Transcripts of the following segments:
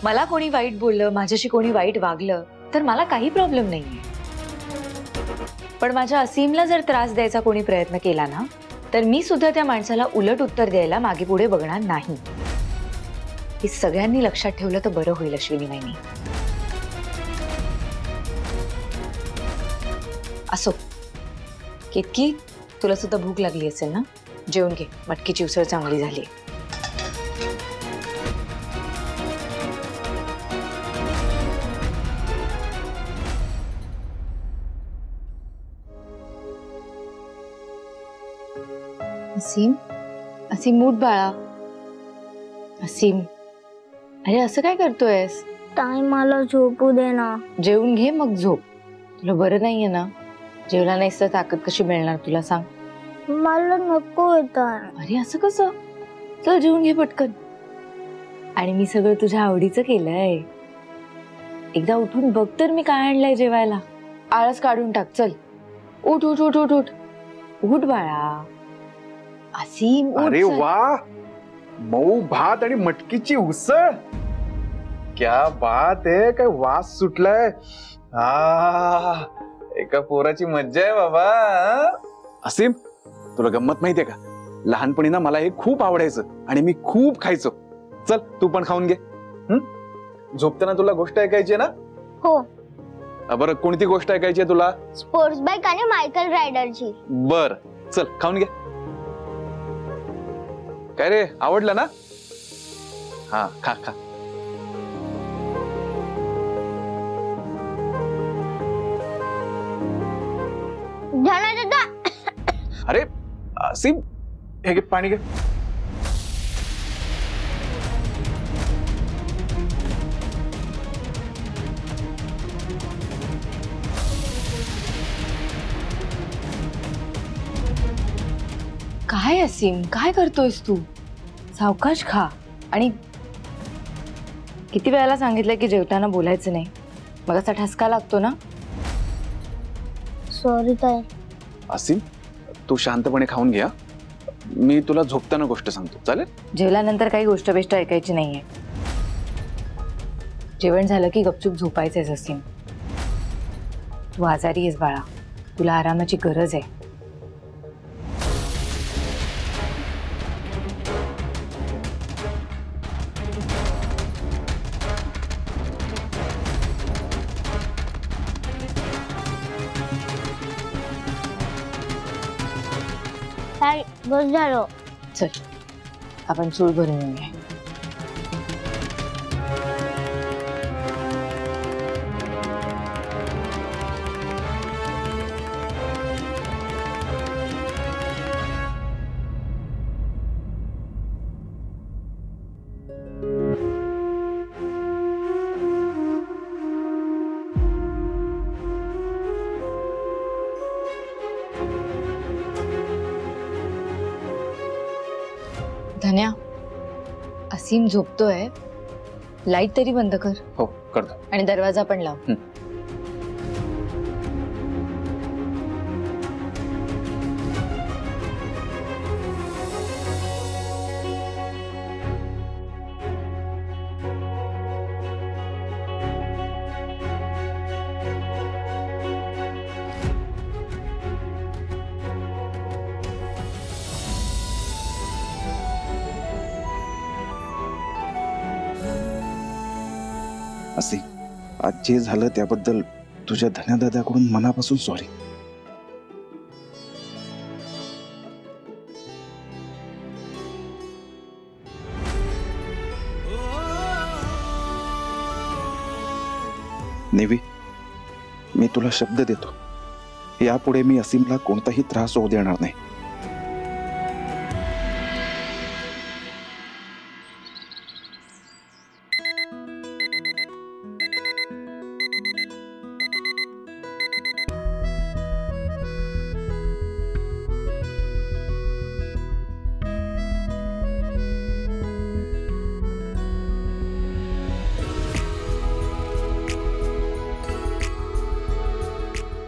मला कोणी वाईट बोललं, माझ्याशी कोणी वाईट वागलं तर मला काही प्रॉब्लेम नाहीये, पण माझ्या असीमला जर त्रास द्यायचा कोणी प्रयत्न केला ना तर मी सुद्धा त्या माणसाला उलट उत्तर द्यायला मागे पुढे बघणार नाही। हे सगळ्यांनी लक्षात ठेवलं तर बरं होईल अश्विनी वहिनी। असो, केतकी तुला सुद्धा भूक लागली असेल ना, जेवून घे, मटकीची उसळ चांगली झाली। असीम, असीम उठ बाळा। असीम, अरे असं काय करतोयस? ताई मला झोपू दे ना। जेवून घे मग झोप, तुला बरं नाहीये ना? जेवला नाहीस तर ताकद कशी मिळणार तुला सांग? मला नको ताई। अरे असं कसं? चल जेवून घे पटकन। आणि मी सगळं तुझ्या आवडीचं केलंय, एकदा उठून बघ तर मी काय आणलंय जेवायला। आळस काढून टाक, चल उठ उठ उठ उठ उठ उठ बाळा। असीम उठ। अरे वाह, मऊ भात आणि मटकीची उसळ, क्या बात आहे, काय वास सुटलाय। एका पोराची मज्जा आहे बाबा। असीम, तुला गंमत माहितीये का, लहानपणी ना मला हे खूप आवडायचं आणि मी खूप खायचो। चल तू पण खाऊन घे। झोपताना तुला गोष्ट ऐकायची ना? हो। बरं, कोणती गोष्ट ऐकायची आहे तुला? स्पोर्ट्स बाईक आणि मायकल रायडरची। बर, चल खाऊन घे। काय रे, आवडलं ना? हा, खा खा। अरे असीम, हे घे पाणी घे। काय असीम, काय करतोयस तू? सावकाश खा। आणि किती वेळेला सांगितलं की जेवताना बोलायचं नाही, मग असा ठसका लागतो ना। सॉरी ताई। असीम, तू शांतपणे खाऊन घे। मी तुला झोपताना गोष्ट सांगतो, चालेल? जेवल्यानंतर काही गोष्ट बेष्ट ऐकायची नाहीये, जेवण झालं की गपचूप झोपायचंय। असीम, तू आजारी आहेस बाळा, तुला आरामाची गरज आहे। ताई बस झालं, चल आपण चूल भरून येऊया। धन्या, असीम झोपतोय, लाईट तरी बंद कर। हो करतो। आणि दरवाजा पण लाव। असी, आज जे झालं त्याबद्दल तुझ्या धन्यादादाकडून मनापासून सॉरी। नेवी, मी तुला शब्द देतो, यापुढे मी असीमला कोणताही त्रास होऊ देणार नाही।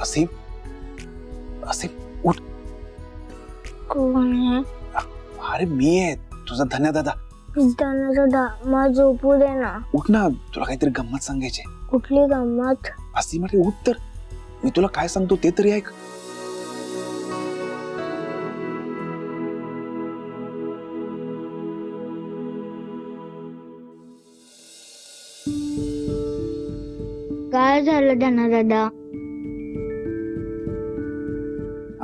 असीम, असीम उठ। कोण है? अरे मी आहे, तुझा धन्यदादा। त्यांना दादा मला झोपू दे ना. उठ ना, तुला काहीतरी गंमत सांगायची. कुठली गंमत? असीम अरे उठ तर, मी तुला काय सांगतो ते तरी ऐक. काय झालं त्यांना दादा?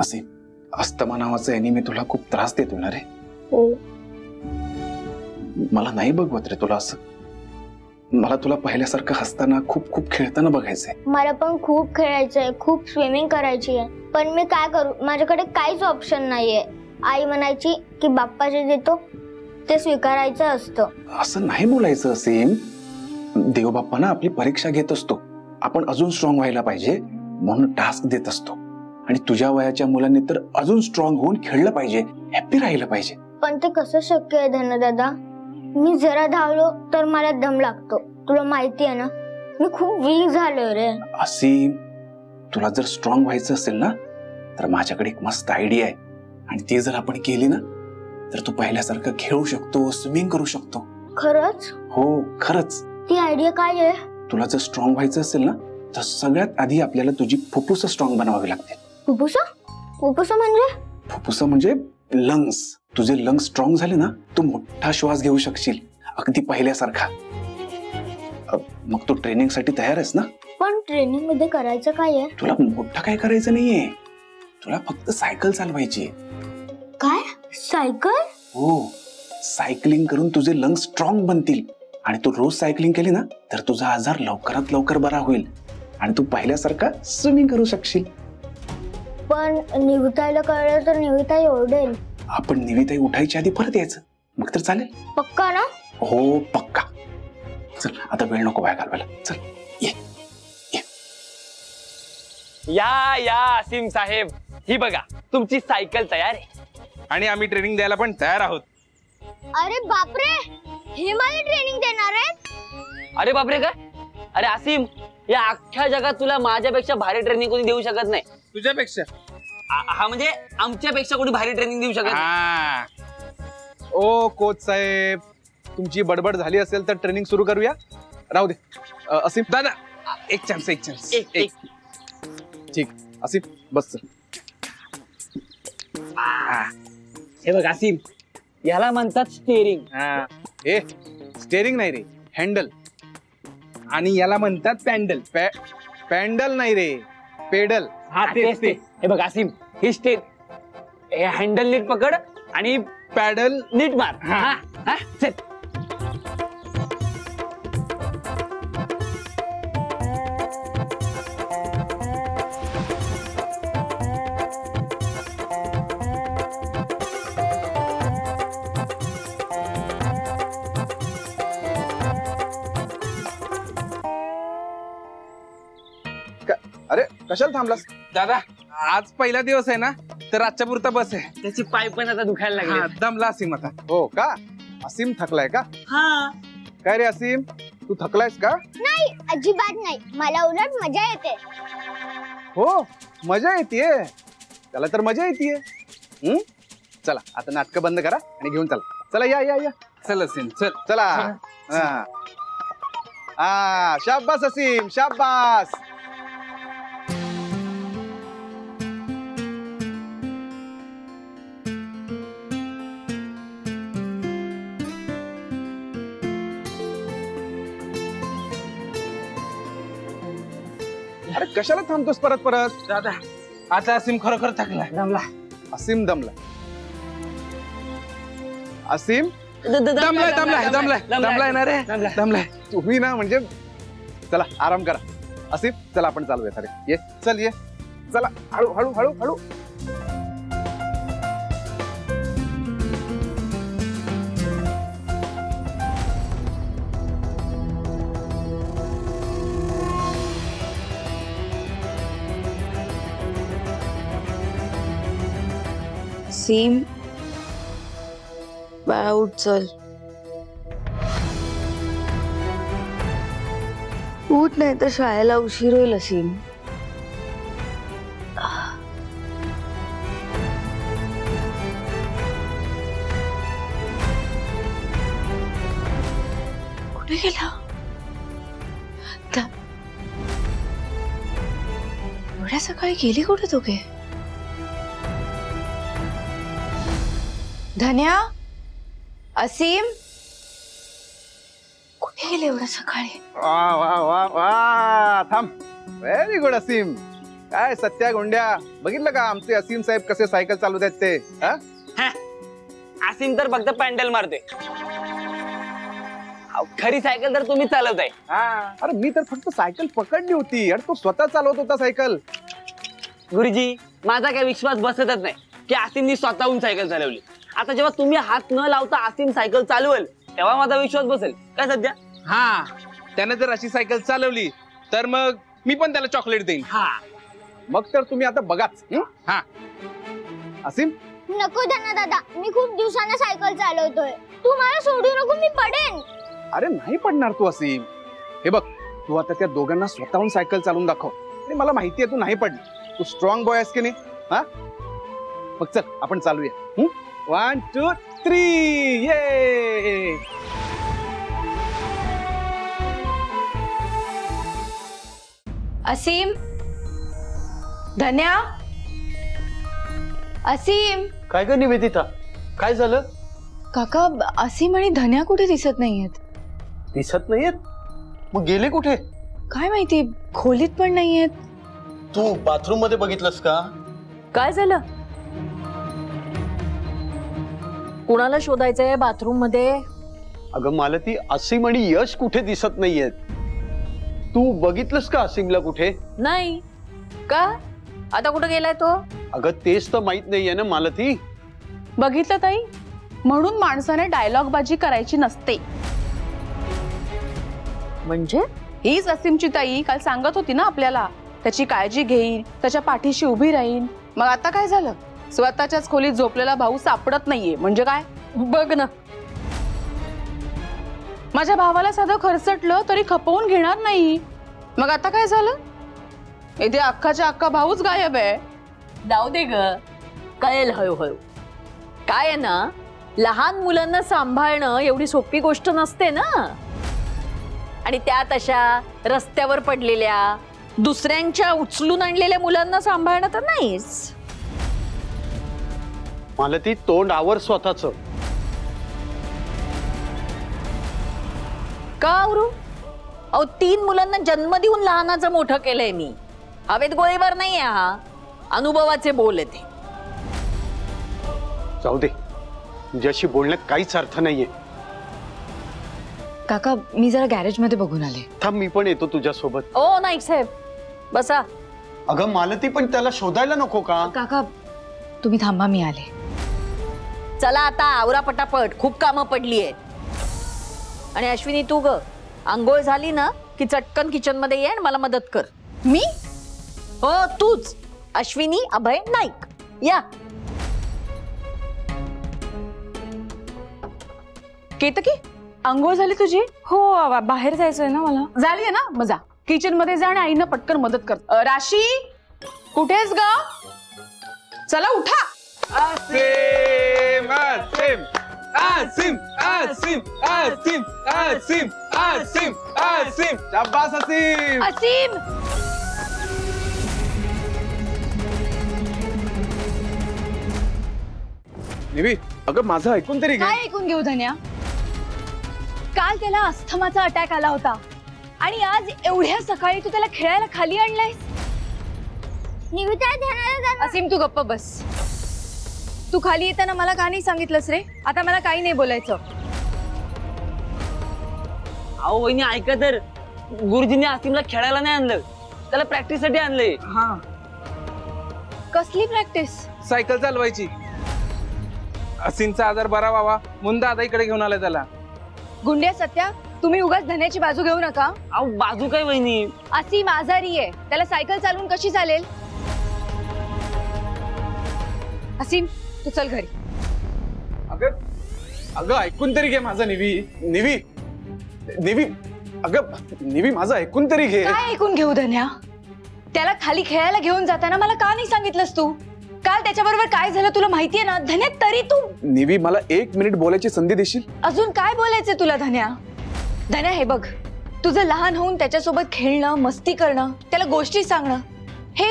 असीम, अस्थमा नावाचं एनिमी तुला खूप त्रास देतो ना रे. हो. मला नाही बघवत रे तुला असं. मला तुला पहिल्यासारखं हसताना खूप खूप खेळताना बघायचंय. मला पण खूप खेळायचंय, खूप स्विमिंग करायची आहे, पण मी काय करू? माझ्याकडे काहीच ऑप्शन नाहीये. आई म्हणायची की बाप्पा जे देतो ते स्वीकारायचं असतं. असं नाही बोलायचं असीम. देवबाप्पा ना आपली परीक्षा घेत असतो. आपण अजून स्ट्रॉंग व्हायला पाहिजे म्हणून टास्क देत असतो. आणि तुझ्या वयाच्या मुलांनी तर अजून स्ट्रॉंग होऊन खेळलं पाहिजे, हॅप्पी राहिलं पाहिजे. पण ते कसं शक्य आहे धनदादा? मी जरा धावलो तर मला दम लागतो. तुला माहिती आहे ना, मी खूप वीक झालोय रे. असीम, तुला जर स्ट्रॉंग व्हायचं असेल ना तर माझ्याकडे एक मस्त आयडिया आहे. आणि ती जर आपण केली ना तर तू पहिल्यासारखं खेळू शकतो, स्विमिंग करू शकतो. खरंच? हो खरंच. ती आयडिया काय आहे? तुला जर स्ट्रॉंग व्हायचं असेल ना तर सगळ्यात आधी आपल्याला तुझी फुफ्फुस स्ट्रॉंग बनवावी लागतील. फुफ्फुस? फुफ्फुस म्हणजे? फुफ्फुस म्हणजे लंग्स. तुझे लंग्स स्ट्रॉंग झाले ना तू मोठा श्वास घेऊ शकशील, अगदी पहिल्यासारखा. मग तू ट्रेनिंग साठी तयार आहेस ना? पण ट्रेनिंग मध्ये करायचं काय आहे? तुला मोठं काय करायचं नाहीये, तुला फक्त सायकल चालवायची. काय? सायकल? हो, सायकलिंग करून तुझे लंग्स स्ट्रॉंग बनतील. आणि तू रोज सायकलिंग केली ना तर तुझा आजार लवकरात लवकर बरा होईल आणि तू पहिल्यासारखा स्विमिंग करू शकशील. पण निविताईला कळलं तर निविताई ओरडेल. आपण निविताई उठायच्या आधी परत यायचं, मग तर चालेल. पक्का ना? हो पक्का. चल आता वेळ नको वाया घालवायला. चल ये ये. या असीम साहेब, ही बघा तुमची सायकल तयार आहे आणि आम्ही ट्रेनिंग द्यायला पण तयार आहोत. अरे बापरे, हे मला ट्रेनिंग देणार आहे? अरे बापरे काय? अरे असीम, या अख्ख्या जगात तुला माझ्यापेक्षा भारी ट्रेनिंग कोणी देऊ शकत नाही. तुझ्यापेक्षा? हा म्हणजे आमच्यापेक्षा कोणी भारी ट्रेनिंग देऊ शकत नाही. ओ कोच साहेब, तुमची बडबड झाली असेल तर ट्रेनिंग सुरू करूया. राहू दे. असीम दादा, एक चान्स. एक. ठीक. असीम बस. हे बघ असीम, याला म्हणतात स्टेअरिंग. हे स्टेअरिंग नाही रे, हँडल. आणि याला म्हणतात पॅन्डल. पॅन्डल नाही रे, पेडल. हा तेच ते. हे बघ असीम, हे हे हँडल नीट पकड आणि पॅडल नीट मार. हा चल. अरे कशाला थांबलास? दादा आज पहिला दिवस आहे ना, तर आजच्या पुरता बस आहे. त्याची पाय पण आता दुखायला हा, लागले. दमला असीम आता. हो का? असीम थकलाय का? हा. काय रे असीम, तू थकलायस का? नाही, अजिबात नाही. मला उलट मजा येते. हो मजा येते. त्याला तर मजा येते. चला आता नाटकं बंद करा आणि घेऊन चला. चला या. चल असीम चल. चला. हा शाबास असीम, शाबास. अरे कशाला थांबतोस परत? दादा आता असीम खरोखर थकलाय, दमला. असीम दमला. असीम दमलाय ना रे, दमलाय. तुम्ही ना म्हणजे चला आराम करा. असीम चला आपण चालूया. अरे ये चल, ये चला. हळू हळू हळू हळू. सीम, बाळा उठ चल. उठ नाही तर शाळेला उशीर होईल. असीम गेला? एवढ्या सकाळी गेली कुठे दोघे? धन्या, असीम कुठे गेले एवढ्या सकाळी? वा वा वा वा, थांब. व्हेरी गुड असीम. काय सत्या गुंड्या, बघितलं का आमचे असीम साहेब कसे सायकल चालवत आहेत ते? आसिम तर फक्त पॅन्डल मारते. खरी सायकल तर तुम्ही चालवताय. अरे मी तर फक्त सायकल पकडली होती आणि तो स्वतः चालवत होता सायकल. गुरुजी, माझा काही विश्वास बसतच नाही की आसिमनी स्वतःहून सायकल चालवली. आता जेव्हा तुम्ही हात न लावता आसिम सायकल चालवेल तेव्हा माझा विश्वास बसेल काय सध्या? हा, त्याने जर अशी सायकल चालवली तर मग मी पण त्याला चॉकलेट देईन. हा, मग तर तुम्ही आता बघाच. हा. असीम, नको धन्या दादा, मी खूप दिवसांना सायकल चालवतोय. तू मला सोडू नको, मी पडेन. अरे नाही पडणार तू असीम. हे बघ, तू आता त्या दोघांना स्वतःहून सायकल चालवून दाखव. आणि मला माहिती आहे तू नाही पडणार. तू स्ट्रॉंग बॉय आहेस की नाही? हा, मग चल आपण चालूया. 1 2 3 ये. असीम, धन्या, असीम. काय ग निवेदिता, काय झालं? काका, असीम आणि धन्या कुठे दिसत नाहीयेत. दिसत नाहीयेत? मग गेले कुठे? काय माहिती, खोलीत पण नाहीयेत. तू बाथरूम मध्ये बघितलंस का? काय झालं? कुणाला शोधायचंय बाथरूम मध्ये? अगं मालती, असीम आणि यश कुठे दिसत नाहीयेत. तू बघितलंस का असीमला कुठे? नाही. का? आता कुठे गेलाय तो? अगं तेच तर माहित नाहीये ना मालती. बघितलं ताई, म्हणून माणसाने डायलॉग बाजी करायची नसते. म्हणजे हीच असीमची ताई काल सांगत होती ना आपल्याला, त्याची काळजी घेईन, त्याच्या पाठीशी उभी राहीन. मग आता काय झालं? स्वतःच्याच खोलीत झोपलेला भाऊ सापडत नाहीये म्हणजे काय? बघ ना, माझ्या भावाला साधं खरचटलं तरी खपवून घेणार नाही. मग आता काय झालं? इथे अख्खाच्या अख्खा भाऊच गायब आहे. जाऊ दे ग, कळेल हळूहळू. काय आहे ना, लहान मुलांना सांभाळणं एवढी सोपी गोष्ट नसते ना. आणि त्यात अशा रस्त्यावर पडलेल्या दुसऱ्यांच्या उचलून आणलेल्या मुलांना सांभाळणं तर नाहीच. मालती, तोंड आवर स्वतःच. का आवरू? अहो, 3 मुलांना जन्म देऊन लहानाचं मोठं केलंय मी. हवेत गोळीबार नाहीये हा, अनुभवाचे बोल येते. जाऊ दे, तुझ्याशी बोलण्यात काहीच अर्थ नाहीये. काका, मी जरा गॅरेज मध्ये बघून आले. थांब, मी पण येतो तुझ्यासोबत. ओ नाईक साहेब, बसा. अगं मालती, पण त्याला शोधायला नको का? काका, तुम्ही थांबा, मी आले. चला आता आवरा पटापट, खूप कामं पडली आहेत. आणि अश्विनी, तू ग आंघोळ झाली ना की चटकन किचन मध्ये ये आणि मला मदत कर. मी? हो तूच. अश्विनी अभय नाईक, या. केतकी, अंघोळ झाली तुझी? हो, बाहेर जायचंय ना मला. झाली आहे ना? मग जा किचन मध्ये जा आणि आईनं पटकन मदत कर. राशी, कुठेस ग? चला उठा. आसिम आसिम आसिम आसिम आसिम आसिम आसिम आसिम. शाबास असीम. असीम, निवी, अगं माझं ऐकून तरी घे. काय ऐकून घेऊ धन्या? काल त्याला अस्थमाचा अटॅक आला होता आणि आज एवढ्या सकाळी तू त्याला खेळायला खाली आणलायस. निविता, धन्या असीम, तू गप्प बस. तू खाली येताना मला का नाही सांगितलंस रे? आता मला काही नाही बोलायचं. अहो वहिनी ऐका तर, गुरुजींनी आसिमला खेळायला नाही आणलं, त्याला प्रॅक्टिस साठी आणलंय. कसली प्रॅक्टिस? सायकल चालवायची. असीमचा आजार बरा व्हावा म्हणून दादा इकडे घेऊन आलाय त्याला. गुंड्या, सत्या, तुम्ही उगाच धन्याची बाजू घेऊ नका. अहो बाजू काय वहिनी? असीम आजारी आहे, त्याला सायकल चालवून कशी चालेल? असीम, तू चल घरी. अगं अगं ऐकून तरी घे माझं. निवी निवी निवी, अगं निवी, माझं ऐकून तरी घे. काय ऐकून घेऊ धन्या? त्याला खाली खेळायला घेऊन जाताना मला का नाही सांगितलंस तू? काल त्याच्याबरोबर काय झालं तुला माहितीये ना धन्या? तरी तू. निवी, मला 1 मिनिट बोलायची संधी देशील? अजून काय बोलायचं तुला धन्या? धन्या हे बघ, तुझं लहान होऊन त्याच्यासोबत खेळणं, मस्ती करणं, त्याला गोष्टी सांगणं हे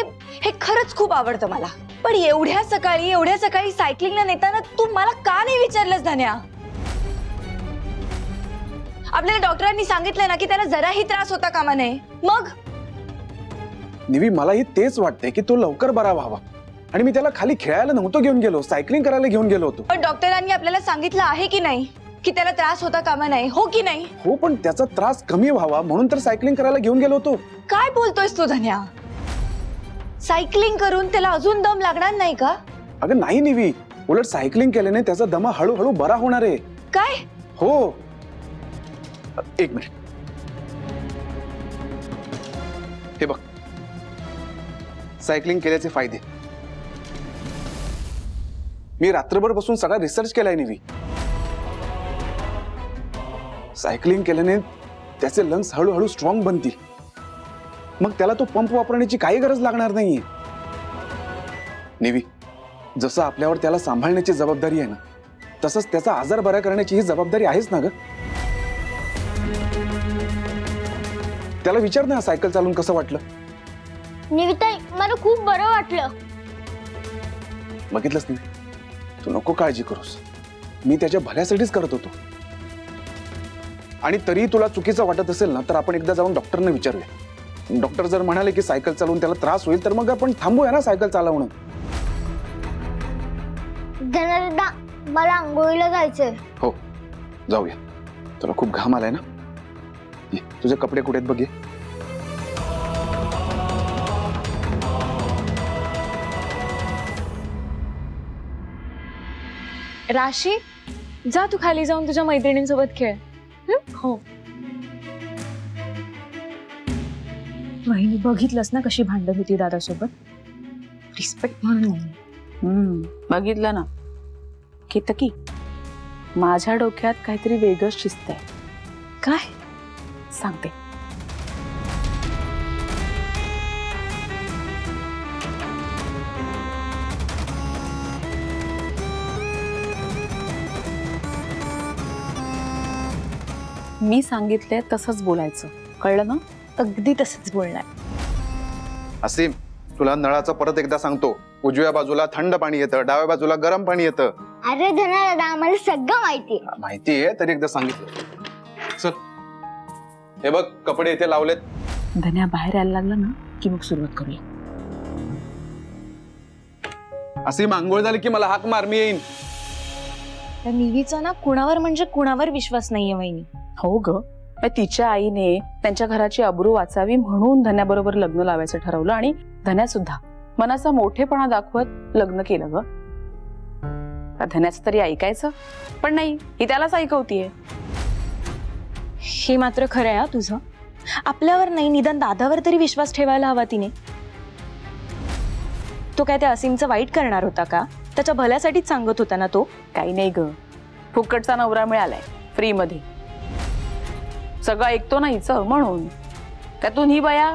हे खरंच खूप आवडतं मला. पण एवढ्या सकाळी सायकलिंगला नेताना तू मला का नाही विचारलंस धन्या? आपल्याला डॉक्टरांनी सांगितलं ना की त्याला जराही त्रास होता कामा नये. मग निवी मलाही तेच वाटतंय की तो लवकर बरा व्हावा. आणि मी त्याला खाली खेळायला नव्हतो घेऊन गेलो, सायकलिंग करायला घेऊन गेलो होतो. पण डॉक्टरांनी आपल्याला सांगितलं आहे की नाही की त्याला त्रास होता कामा नये, हो की नाही? हो, पण त्याचा त्रास कमी व्हावा म्हणून तर सायकलिंग करायला घेऊन गेलो होतो. काय बोलतोयस तू धन्या? सायकलिंग करून त्याला अजून दम लागणार नाही का? अगं नाही निवी, उलट सायकलिंग केल्याने त्याचा दमा हळूहळू बरा होणार आहे. काय? हो, एक मिनिट. हे बघ, सायकलिंग केल्याचे फायदे मी रात्रभर बसून सगळा रिसर्च केलाय निवी. सायकलिंग केल्याने त्याचे लंग्स हळूहळू स्ट्रॉंग बनतील. मग त्याला तो पंप वापरण्याची काही गरज लागणार नाहीये. निवी, जसं आपल्यावर त्याला सांभाळण्याची जबाबदारी आहे ना, तसंच त्याचा आजार बरा करण्याची ही जबाबदारी आहेच ना ग. त्याला विचार ना सायकल चालून कसं वाटलं. निविताई, मला खूप बरं वाटलं. बघितलंस नाही, तू नको काळजी करूस, मी त्याच्या भल्यासाठीच करत होतो. आणि तरी तुला चुकीचं वाटत असेल ना तर आपण एकदा जाऊन डॉक्टरने विचारूया. डॉक्टर जर म्हणाले की सायकल चालवून त्याला त्रास होईल तर मग आपण थांबूया ना सायकल चालवणं. धनदा, मला आंघोळीला जायचंय. हो, जाऊया. तुला खूप घाम आलाय ना, ये, तुझे कपडे कुठे आहेत बघ. राशी, जा तू खाली जाऊन तुझ्या मैत्रिणींसोबत खेळ. हो. वहिनी, बघितलंस ना कशी भांडत होती दादासोबत? रिस्पेक्ट म्हणून नाही. बघितलं ना केतकी, माझ्या डोक्यात काहीतरी वेगळंच शिजतंय. काय? सांगते. मी सांगितलंय तसंच बोलायचं, कळलं ना? अगदी तसंच बोलणार. असीम, तुला नळाचं परत एकदा सांगतो, उजव्या बाजूला थंड पाणी येतं, डाव्या बाजूला गरम पाणी येतं. अरे धनदा, आम्हाला सगळं माहिती. माहितीये तरी एकदा सांगितलं. चल, हे बघ कपडे इथे लावलेत. धन्या बाहेर यायला लागला ना की मग सुरुवात करूया. असीम, आंघोळ झाली की मला हाक मार, मी येईन. त्या निवीचा ना कुणावर म्हणजे कुणावर विश्वास नाहीये वहिनी. हो ग, तिच्या आईने त्यांच्या घराची अब्रू वाचावी म्हणून धन्याबरोबर लग्न लावायचं ठरवलं आणि धन्या सुद्धा मनाचा मोठेपणा दाखवत लग्न केलं ग. धन्याचं तरी ऐकायचं, पण नाही, ही त्यालाच ऐकवतीये. हे मात्र खरं आहे तुझं. आपल्यावर नाही, निदान दादावर तरी विश्वास ठेवायला हवा तिने. तो काय त्या असीमचं वाईट करणार होता का? त्याच्या भल्यासाठीच सांगत होता ना तो. काही नाही ग, फुकटचा नवरा मिळालाय फ्री मध्ये, सगळं ऐकतो नाहीच म्हणून. त्यातून ही बाया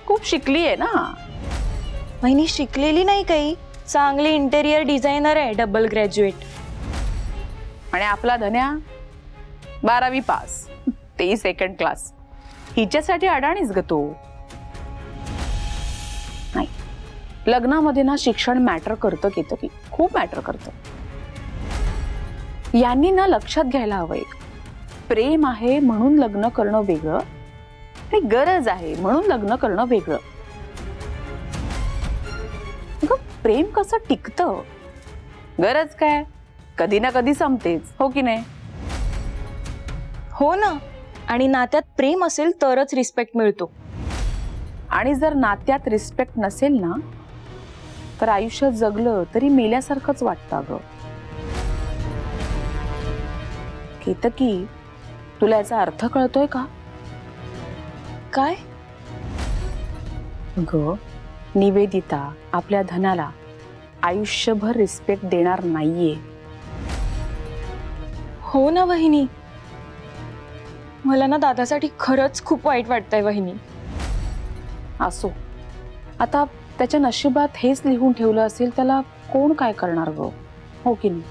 खूप शिकली आहे ना. वहिनी शिकलेली नाही काही, चांगली इंटेरियर डिझायनर आहे, डबल ग्रॅज्युएट. आणि आपला धन्या 12वी पास, तेही सेकंड क्लास. हिच्यासाठी अडाणीच ग तो. नाही, लग्नामध्ये ना शिक्षण मॅटर करतं केतकी, खूप मॅटर करतं. यांनी ना लक्षात घ्यायला हवं, एक प्रेम आहे म्हणून लग्न करणं वेगळं आणि गरज आहे म्हणून लग्न करणं वेगळं. प्रेम कसं टिकतं, गरज काय कधी ना कधी संपतेच, हो की नाही? हो ना. आणि नात्यात प्रेम असेल तरच रिस्पेक्ट मिळतो. आणि जर नात्यात रिस्पेक्ट नसेल ना तर आयुष्य जगलं तरी मेल्यासारखंच वाटतं ग. केतकी, तुला याचा अर्थ कळतोय का? काय? ग, निवेदिता आपल्या धनाला आयुष्यभर रिस्पेक्ट देणार नाहीये. हो ना वहिनी, मला ना दादासाठी खरंच खूप वाईट वाटतंय वहिनी. असो, आता त्याच्या नशिबात हेच लिहून ठेवलं असेल, त्याला कोण काय करणार ग, हो की नाही?